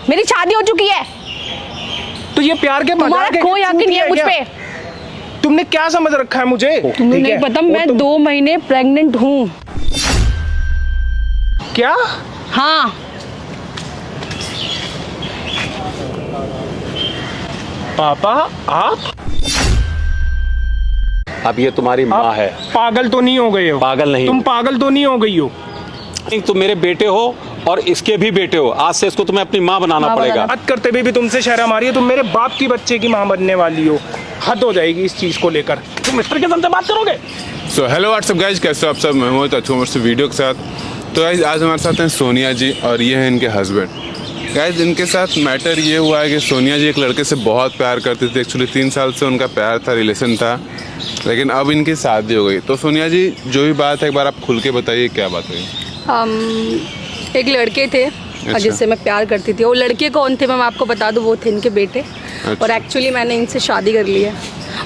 मेरी शादी हो चुकी है। तो ये प्यार के तुम्हारा कोई हक नहीं है मुझ पे। तुमने क्या समझ रखा है मुझे? तुम्हें नहीं पता मैं 2 महीने प्रेग्नेंट हूँ। क्या? हाँ। पापा आप? अब ये तुम्हारी माँ है। पागल तो नहीं हो गए हो? पागल नहीं। तुम पागल तो नहीं हो गई हो? तुम मेरे बेटे हो और इसके भी बेटे हो। आज से इसको तुम्हें अपनी माँ बनाना पड़ेगा। बात करते हुए भी तुमसे शर्म आ रही है। तुम मेरे बाप की बच्चे की माँ बनने वाली हो। हद हो जाएगी इस चीज को लेकर। तुम मिस्टर के से बात करोगे? सो हेलो व्हाट्सअप गाइज, कैसे हो आप सब? मैं हूँ अच्छू से वीडियो के साथ। तो गाइज आज हमारे साथ हैं सोनिया जी और ये है इनके हस्बैंड। गाइज इनके साथ मैटर ये हुआ है कि सोनिया जी एक लड़के से बहुत प्यार करती थी। एक्चुअली 3 साल से उनका प्यार था, रिलेशन था, लेकिन अब इनकी शादी हो गई। तो सोनिया जी जो भी बात है एक बार आप खुल के बताइए क्या बात है। एक लड़के थे जिससे मैं प्यार करती थी। वो लड़के कौन थे मैं आपको बता दूं, वो थे इनके बेटे। और एक्चुअली मैंने इनसे शादी कर ली है।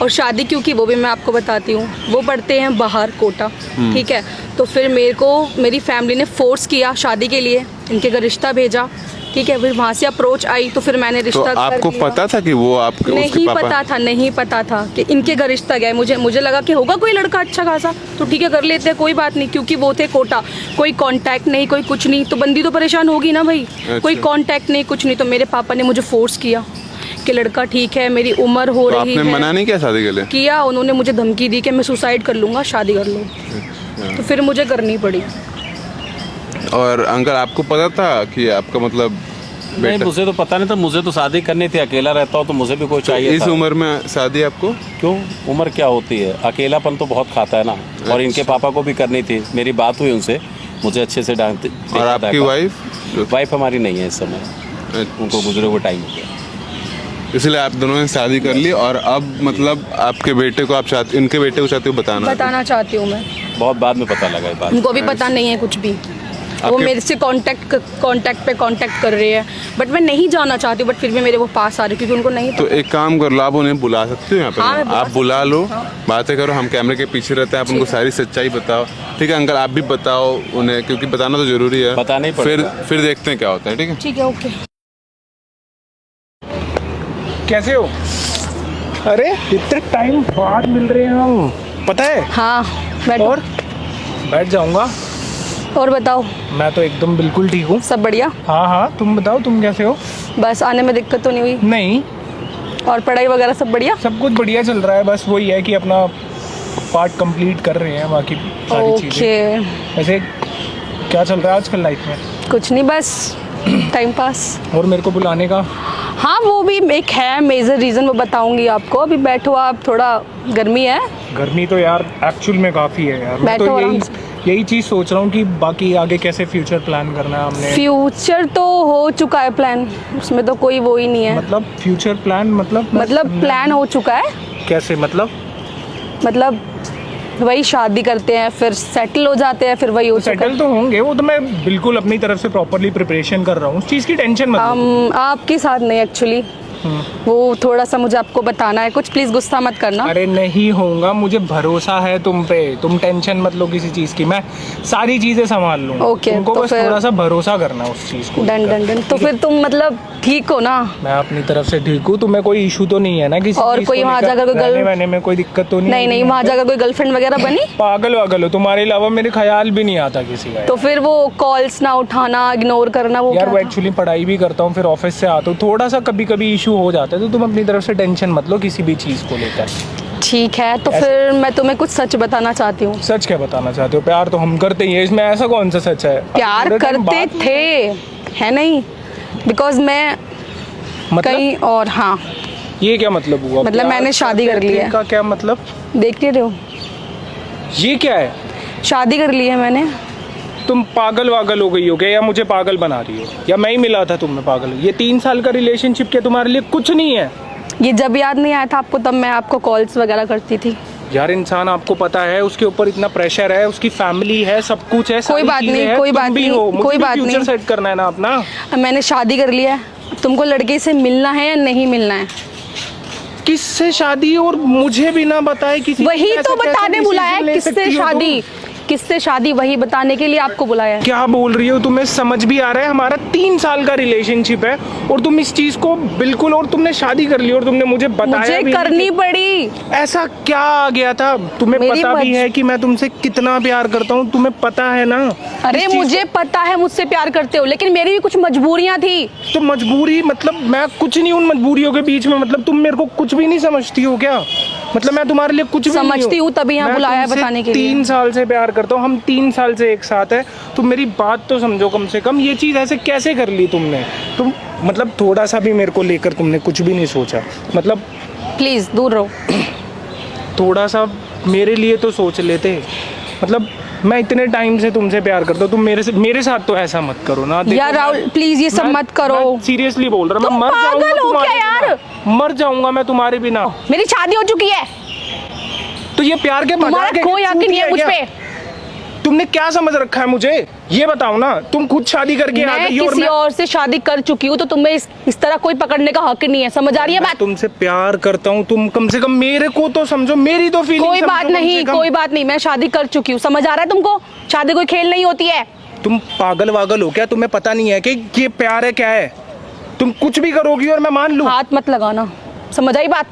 और शादी क्यों की वो भी मैं आपको बताती हूँ। वो पढ़ते हैं बाहर कोटा, ठीक है। तो फिर मेरी फैमिली ने फोर्स किया शादी के लिए, इनके घर रिश्ता भेजा, ठीक है। फिर वहाँ से अप्रोच आई तो फिर मैंने रिश्ता तो आपको पता था कि वो आपके नहीं पता था, नहीं पता था कि इनके घर रिश्ता गया। मुझे लगा कि होगा कोई लड़का अच्छा खासा तो ठीक है कर लेते हैं, कोई बात नहीं। क्योंकि वो थे कोटा, कोई कांटेक्ट नहीं, कोई कुछ नहीं, तो बंदी तो परेशान होगी ना भाई। अच्छा। कोई कांटेक्ट नहीं, कुछ नहीं। तो मेरे पापा ने मुझे फोर्स किया कि लड़का ठीक है, मेरी उम्र हो तो रही है। आपने मना नहीं किया शादी के लिए? किया। उन्होंने मुझे धमकी दी कि मैं सुसाइड कर लूँगा, शादी कर लो। तो फिर मुझे करनी पड़ी। और अंकल आपको पता था कि आपका मतलब नहीं, मुझे तो पता नहीं था। मुझे तो शादी करनी थी। अकेला रहता हूँ तो मुझे भी कोई चाहिए इस था। उम्र में शादी आपको? क्यों, उम्र क्या होती है? अकेलापन तो बहुत खाता है ना। और इनके पापा को भी करनी थी। मेरी बात हुई उनसे, मुझे अच्छे से डांटते। और आपकी वाइफ हमारी नहीं है इस समय, उनको गुजरे हुए टाइम हो गया। इसलिए आप दोनों ने शादी कर ली। और अब मतलब आपके बेटे को आप चाहते, इनके बेटे को चाहते हो बताना चाहती हूँ मैं। बहुत बाद में पता लगा ये बात। उनको भी पता नहीं है कुछ भी। वो मेरे से कांटेक्ट कर रहे हैं, बट मैं नहीं जाना चाहती हूँ। बट फिर भी मेरे वो पास आ रहे क्योंकि उनको नहीं पता। तो एक काम कर लो, आप उन्हें बुला सकते हो यहाँ पे। हाँ, आप बुला लो, बातें करो, हम कैमरे के पीछे रहते हैं। आप उनको सारी सच्चाई बताओ, ठीक है अंकल? आप भी बताओ उन्हें, क्योंकि बताना तो जरूरी है। बताना ही पड़ेगा। फिर देखते हैं क्या होता है, ठीक है? ठीक है, ओके। कैसे हो? अरे इतने टाइम बाद मिल रहे हैं हम, पता है? हाँ बैठो। और बैठ जाऊंगा। और बताओ। मैं तो एकदम बिल्कुल ठीक हूँ। सब बढ़िया? हाँ हाँ, तुम बताओ तुम कैसे हो? बस आने में दिक्कत तो नहीं हुई? नहीं, और पढ़ाई वगैरह सब बढ़िया? सब कुछ बढ़िया चल रहा है। बस वही है कि अपना पार्ट कंप्लीट कर रहे हैं, बाकी सारी चीजें। वैसे क्या चल रहा है आजकल लाइफ में? कुछ नहीं, बस टाइम पास। और मेरे को बुलाने का? हाँ वो भी एक है मेजर रीज़न, वो बताऊंगी आपको। अभी बैठो आप, थोड़ा गर्मी है। गर्मी तो यार एक्चुअल में काफ़ी है यार। मैं तो यही चीज़ सोच रहा हूँ कि बाकी आगे कैसे फ्यूचर प्लान करना है हमने। फ्यूचर तो हो चुका है प्लान, उसमें तो कोई वो ही नहीं है। मतलब फ्यूचर प्लान मतलब प्लान हो चुका है। कैसे मतलब वही शादी करते हैं, फिर सेटल हो जाते हैं, फिर वही हो चुका है। सेटल तो होंगे, वो तो मैं बिल्कुल अपनी तरफ से प्रॉपरली प्रिपरेशन कर रहा हूँ, उस चीज़ की टेंशन मत लो। आपके साथ नहीं एक्चुअली। वो थोड़ा सा मुझे आपको बताना है कुछ, प्लीज गुस्सा मत करना। अरे नहीं होगा, मुझे भरोसा है तुम पे। तुम टेंशन मत लो किसी चीज़ की, मैं सारी चीज़ें संभाल लूँगा। ओके, तुमको तो बस थोड़ा सा भरोसा करना उस चीज़ को। डन। तो फिर तुम मतलब ठीक हो ना? मैं अपनी तरफ से ठीक हूँ। तुम्हें कोई इशू तो नहीं है ना किसी और कोई वहाँ जाकर कोई में कोई दिक्कत तो नहीं? नहीं, वहाँ जाकर कोई गर्लफ्रेंड वगैरह बनी? पागल हो, तुम्हारे अलावा मेरे ख्याल भी नहीं आता किसी का। तो फिर वो कॉल्स ना उठाना, इग्नोर करना, वो यार वो एक्चुअली पढ़ाई भी करता हूँ, फिर ऑफिस से आता हूँ, थोड़ा सा कभी कभी इशू हो जाता है। तो तुम अपनी तरफ से टेंशन मत लो किसी भी चीज़ को लेकर। ठीक है, तो फिर मैं तुम्हें कुछ सच बताना चाहती हूँ। सच क्या बताना चाहते हो? प्यार तो हम करते ही हैं, इसमें ऐसा कौन सा सच है? प्यार करते थे, है नहीं? बिकॉज मैं कहीं और। हाँ, ये क्या मतलब हुआ? मतलब मैंने शादी कर ली है। का क्या मतलब? देख रहे हो? ये क्या है? शादी कर ली है मैंने। तुम पागल हो गई हो क्या, या मुझे पागल बना रही हो, या मैं ही मिला था तुम्हें पागल? ये 3 साल का रिलेशनशिप क्या तुम्हारे लिए कुछ नहीं है? ये जब याद नहीं आया था आपको, तब मैं आपको कॉल्स वगैरह करती थी। यार इंसान, आपको पता है उसके ऊपर इतना प्रेशर है, उसकी फैमिली है, सब कुछ है। कोई बात नहीं, कोई बात नहीं, कोई बात नहीं। फ्यूचर सेट करना है ना अपना। मैंने शादी कर लिया है, तुमको लड़के से मिलना है या नहीं मिलना है? किससे शादी? और मुझे भी ना बताए किसी? वही तो बताने बुलाया है, किससे शादी? किससे शादी वही बताने के लिए आपको बुलाया है। क्या बोल रही हो? तुम्हें समझ भी आ रहा है हमारा 3 साल का रिलेशनशिप है और तुम इस चीज को बिल्कुल, और तुमने शादी कर ली और तुमने मुझे बताया मुझे भी करनी नहीं पड़ी। कि ऐसा क्या आ गया था? तुम्हें मेरी पता भी है कि मैं तुमसे कितना प्यार करता हूँ, तुम्हें पता है ना। अरे इस चीज़ मुझे पता है मुझसे प्यार करते हो, लेकिन मेरी भी कुछ मजबूरियां थी। तो मजबूरी मतलब मैं कुछ नहीं उन मजबूरियों के बीच में, मतलब तुम मेरे को कुछ भी नहीं समझती हो क्या? मतलब मैं तुम्हारे लिए कुछ भी नहीं समझती हूँ, तभी यहाँ मैं बुलाया है तुमसे बताने के लिए। 3 साल से प्यार करता हूँ, हम 3 साल से एक साथ है। तुम मेरी बात तो समझो कम से कम। ये चीज़ ऐसे कैसे कर ली तुमने? तुम मतलब थोड़ा सा भी मेरे को लेकर तुमने कुछ भी नहीं सोचा? मतलब प्लीज दूर रहो। थोड़ा सा मेरे लिए तो सोच लेते। मतलब मैं इतने टाइम से तुमसे प्यार करता हूँ, तुम मेरे साथ तो ऐसा मत करो ना। देखो, यार राहुल प्लीज ये सब मत करो। सीरियसली बोल रहा हूँ, तुम मैं मर पागल जाऊंगा हो तुम्हारे क्या यार? बिना। मर जाऊंगा मैं तुम्हारे बिना। मेरी शादी हो चुकी है, तो ये प्यार के तुम्हारा मजाक है कोई कि हक नहीं है छूट मुझ गया? पे। तुमने क्या समझ रखा है मुझे? ये बताओ ना। तुम खुद शादी करके आ मैं गई और किसी और से शादी कर चुकी हूँ, तो तुम्हें इस तरह कोई पकड़ने का हक नहीं है। समझ आ रही है मैं बात? तुमसे प्यार करता हूँ, तुम कम से कम मेरे को तो समझो, मेरी तो फीलिंग कोई बात नहीं, कोई बात नहीं, मैं शादी कर चुकी हूँ। समझ आ रहा है तुमको? शादी कोई खेल नहीं होती है। तुम पागल वागल हो क्या? तुम्हें पता नहीं है कि ये प्यार है क्या है? तुम कुछ भी करोगी और मैं मान लूं? हाथ मत लगाना, समझ आई बात?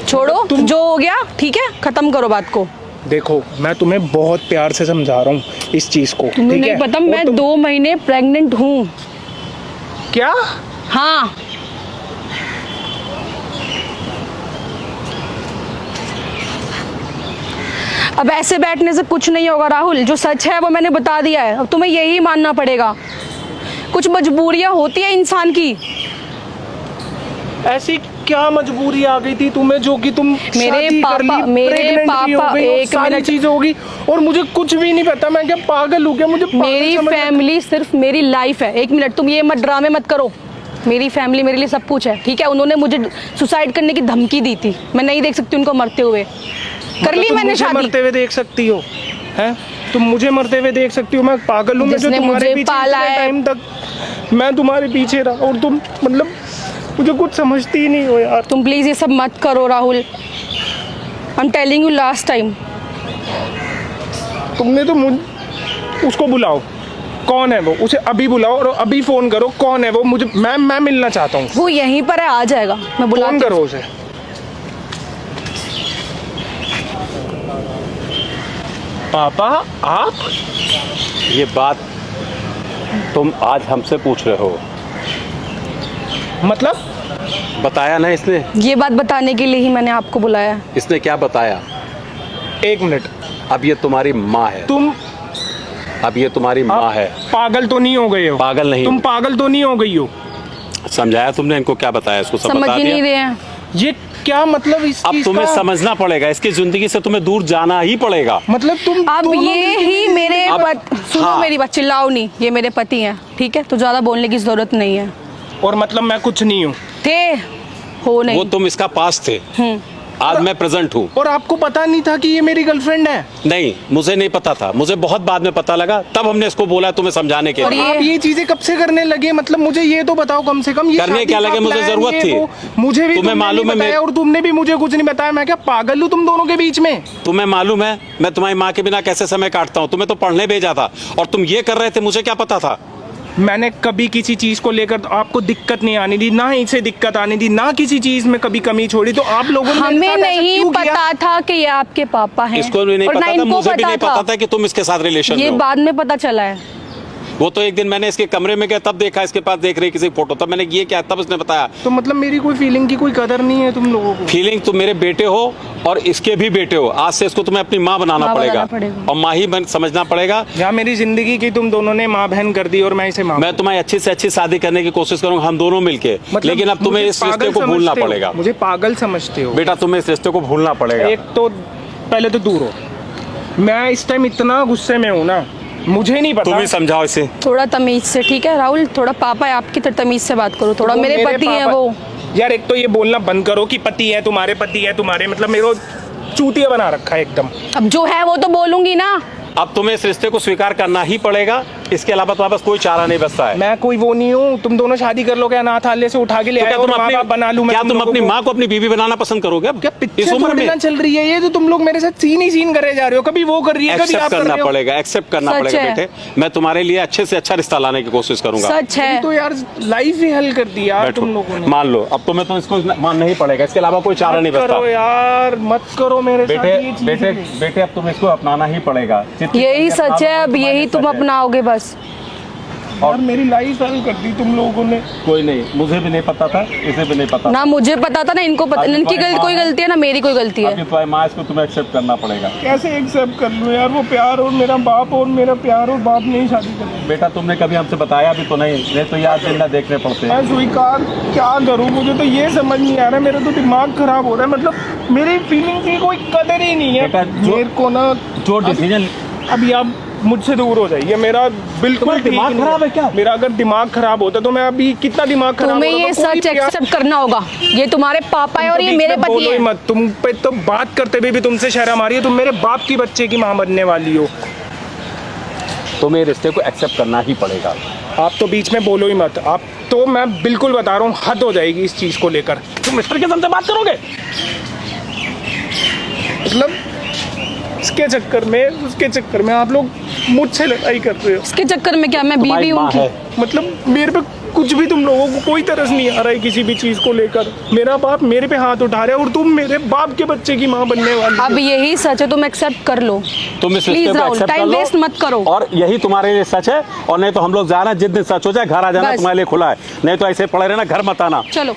छोड़ो, जो हो गया ठीक है, खत्म करो बात को। देखो मैं तुम्हें बहुत प्यार से समझा रहा हूँ इस चीज को, तुम्हें ठीक नहीं है? पता और मैं 2 महीने प्रेग्नेंट हूँ। क्या? हाँ, अब ऐसे बैठने से कुछ नहीं होगा राहुल। जो सच है वो मैंने बता दिया है, अब तुम्हें यही मानना पड़ेगा। कुछ मजबूरियां होती है इंसान की। ऐसी क्या मजबूरी आ गई थी तुम्हें जो कि तुम शादी कर ली, मेरे pregnant भी हो पापा गई और एक सारी मिनट, चीजें होगी और मुझे कुछ भी नहीं पता। मैं क्या पागल हूँ क्या? मुझे पागल मेरी समझ रहे हो? फैमिली सिर्फ मेरी लाइफ है। एक मिनट, तुम ये मत ड्रामे मत करो। मेरी फैमिली मेरे लिए सब कुछ है, ठीक है? उन्होंने मुझे सुसाइड करने की धमकी दी थी, मैं नहीं देख सकती उनको मरते हुए। कर ली तुम मैंने मुझे शादी। मरते हुए देख सकती हो? हैं? तुम मुझे मरते हुए देख सकती हो? मैं पागल हूँ? मैं जो जिसने तुम्हारे मुझे पीछे पाला इतने है। टाइम तक मैं तुम्हारे पीछे रहा और तुम मतलब मुझे कुछ समझती ही नहीं हो यार। तुम प्लीज ये सब मत करो Rahul. I am telling you last time. तुमने तो उसको बुलाओ। कौन है वो? उसे अभी बुलाओ और अभी फोन करो। कौन है वो? मुझे मैं मिलना चाहता हूँ। वो यहीं पर है, आ जाएगा, मैं फोन बुलाती करो हूँ। उसे। पापा आप? ये बात तुम आज हमसे पूछ रहे हो? मतलब बताया ना इसने? ये बात बताने के लिए ही मैंने आपको बुलाया है। इसने क्या बताया? 1 मिनट। अब ये तुम्हारी माँ है। तुम अब ये तुम्हारी माँ है। पागल तो नहीं हो गए हो? पागल नहीं तुम हूँ। पागल तो नहीं हो गई हो? समझाया तुमने इनको? क्या बताया इसको? सब समझ बता ही नहीं दिया? रहे हैं। ये क्या मतलब इस अब चीज तुम्हें का? समझना पड़ेगा, इसकी जिंदगी से तुम्हें दूर जाना ही पड़ेगा। मतलब तुम अब दोनों ये मिलके ही मेरे सुनो हाँ। मेरी बात, चिल्लाओ नहीं। ये मेरे पति हैं, ठीक है? तो ज्यादा बोलने की जरूरत नहीं है। और मतलब मैं कुछ नहीं हूँ? थे, हो नहीं। वो तुम इसका पास थे, आज मैं प्रेजेंट हूँ। और आपको पता नहीं था कि ये मेरी गर्लफ्रेंड है? नहीं, मुझे नहीं पता था, मुझे बहुत बाद में पता लगा, तब हमने इसको बोला तुम्हें समझाने के और लिए। आप ये चीजें कब से करने लगे? मतलब मुझे ये तो बताओ कम से कम। ये करने शादी क्या का लगे? मुझे प्लान, जरूरत ये थी। वो, मुझे भी तुम्हें मालूम है बताया और तुमने भी मुझे कुछ नहीं बताया। मैं क्या पागल हूँ तुम दोनों के बीच में? तुम्हें मालूम है मैं तुम्हारी माँ के बिना कैसे समय काटता हूँ? तुम्हें तो पढ़ने भेजा था और तुम ये कर रहे थे, मुझे क्या पता था? मैंने कभी किसी चीज को लेकर आपको दिक्कत नहीं आने दी, ना इसे दिक्कत आने दी, ना किसी चीज में कभी कमी छोड़ी। तो आप लोगों ने मेरे हमें साथ ऐसा नहीं क्यों किया? पता था कि ये आपके पापा हैं। इसको भी नहीं और ना पता था, इनको मुझे भी नहीं पता था कि तुम इसके साथ रिलेशन में ये हो। बाद में पता चला है। वो तो एक दिन मैंने इसके कमरे में गया, तब देखा इसके पास देख रही किसी फोटो, तब मैंने ये क्या, तब उसने बताया। तो मतलब मेरी कोई फीलिंग की कोई कदर नहीं है तुम लोगों को? फीलिंग तुम मेरे बेटे हो और इसके भी बेटे हो। आज से इसको तुम्हें अपनी माँ बनाना माँ पड़ेगा बनाना पड़ेगा। और माँ ही समझना पड़ेगा। यहाँ मेरी जिंदगी की तुम दोनों ने माँ बहन कर दी और मैं इसे माँ। मैं तुम्हारी अच्छी से अच्छी शादी करने की कोशिश करूंगा, हम दोनों मिलके। मतलब लेकिन अब तुम्हें मुझे इस रिश्ते पागल को भूलना समझते हो? पड़ेगा। मुझे पागल समझते हो? बेटा तुम्हें इस रिश्ते को भूलना पड़ेगा। एक तो पहले तो दूर हो। मैं इस टाइम इतना गुस्से में हूँ ना, मुझे नहीं पता। तुम ही समझाओ इसे। थोड़ा तमीज से, ठीक है राहुल? थोड़ा पापा है आपकी, तो तमीज से बात करो थोड़ा। वो मेरे पति हैं पापा- वो। यार एक तो ये बोलना बंद करो कि पति है तुम्हारे, पति है तुम्हारे, मतलब मेरे को चूतिया बना रखा है एकदम। अब जो है वो तो बोलूंगी ना। अब तुम्हें इस रिश्ते को स्वीकार करना ही पड़ेगा, इसके अलावा तुम्हारे पास कोई चारा नहीं बचता है। मैं कोई वो नहीं हूँ, तुम दोनों शादी कर लोगे अनाथालय से उठा के ले तो आए क्या और तुम माँ बाप बना लूं मैं क्या तुम लोगों अपनी को? माँ को अपनी बीवी बनाना पसंद करोगे अब? क्या इस पिक्चर उम्र थोड़ी में ना चल रही है ये, तो तुम लोग मेरे साथ सीन ही सीन करे जा रहे हो, कभी वो कर रही है कभी एक्सेप्ट आप कर करना रहे हो। पड़ेगा, एक्सेप्ट करना सच पड़ेगा है। बेटे। मैं तुम्हारे लिए अच्छे से अच्छा रिश्ता लाने की कोशिश करूंगा। सच है। तो यार लाइफ ही हल कर दी यार बैठो, तुम लोगों ने। मान लो अब तुम्हें तो इसको मानना ही पड़ेगा, इसके अलावा कोई चारा नहीं मत बचता। करो यार, मत करो मेरे साथ बेटे ये चीज़। बेटे बेटे अब तुम्हें इसको अपनाना ही पड़ेगा। जितनी यही चीज़ें सच है, अब तुम्हारे यही तुम सच है। अपनाओगे बस। और मेरी लाइफ हल कर दी तुम लोगों ने। कोई नहीं, मुझे भी नहीं पता था, इसे भी नहीं पता। ना मुझे पता था ना इनको पता, अभी इनकी तुम्हारी कोई माँ है। गलती है ना मेरी कोई गलती है। अभी तुम्हारी माँ, इसको तुम्हें एक्सेप्ट करना पड़ेगा। कैसे एक्सेप्ट कर लूँ यार, वो प्यार और मेरा बाप और मेरा प्यार और बाप नहीं शादी कर। बेटा तुमने कभी हमसे बताया भी तो नहीं तो यार दिन ना देखने पड़ते। मैं स्वीकार क्या करूँ, मुझे तो ये समझ नहीं आ रहा, मेरा तो दिमाग खराब हो रहा है। मतलब मेरी फीलिंग की कोई कदर ही नहीं है बेटा, मेरे को ना। जो डिसीजन अभी आप मुझसे दूर हो जाइए, मेरा बिल्कुल तुम्हारा ठीक दिमाग नहीं खराब है क्या? मेरा अगर दिमाग खराब होता तो मैं अभी कितना दिमाग खराब तुम्हें होता ये तो कोई सच प्यार- एक्सेप्ट करना होगा, ये तुम्हारे पापा है और ये बीच मेरे में पति बोलो ही है। मत, तुम पे तो बात करते हुए भी तुमसे शर्म आ रही है, तुम मेरे बाप की बच्चे की माँ बनने वाली हो। तुम्हें रिश्ते को एक्सेप्ट करना ही पड़ेगा। आप तो बीच में बोलो ही मत, आप तो मैं बिल्कुल बता रहा हूँ हद हो जाएगी इस चीज़ को लेकर। तुम इस तरीके से हमसे बात करोगे? मतलब इसके चक्कर में उसके चक्कर में आप लोग मुझसे लड़ाई कर रहे हो। इसके चक्कर में क्या मैं तुम्हारी बीवी हूँ माँ कि? है। मतलब मेरे पे कुछ भी, तुम लोगों को कोई तरस नहीं आ रहा है किसी भी चीज़ को लेकर। मेरा बाप मेरे पे हाथ उठा रहा है और तुम मेरे बाप के बच्चे की माँ बनने वाली अब हो। यही सच है, तुम एक्सेप्ट कर लो। तुम इस रिश्ते प्लीज को राहुल, एक्सेप्ट कर टाइम लो वेस्ट मत करो। और यही तुम्हारे लिए सच है। और नहीं तो हम लोग जाना, जिस दिन सच हो जाए घर आ जाना, बस। तुम्हारे लिए खुला है। नहीं तो ऐसे पड़े रहना, घर मत आना। चलो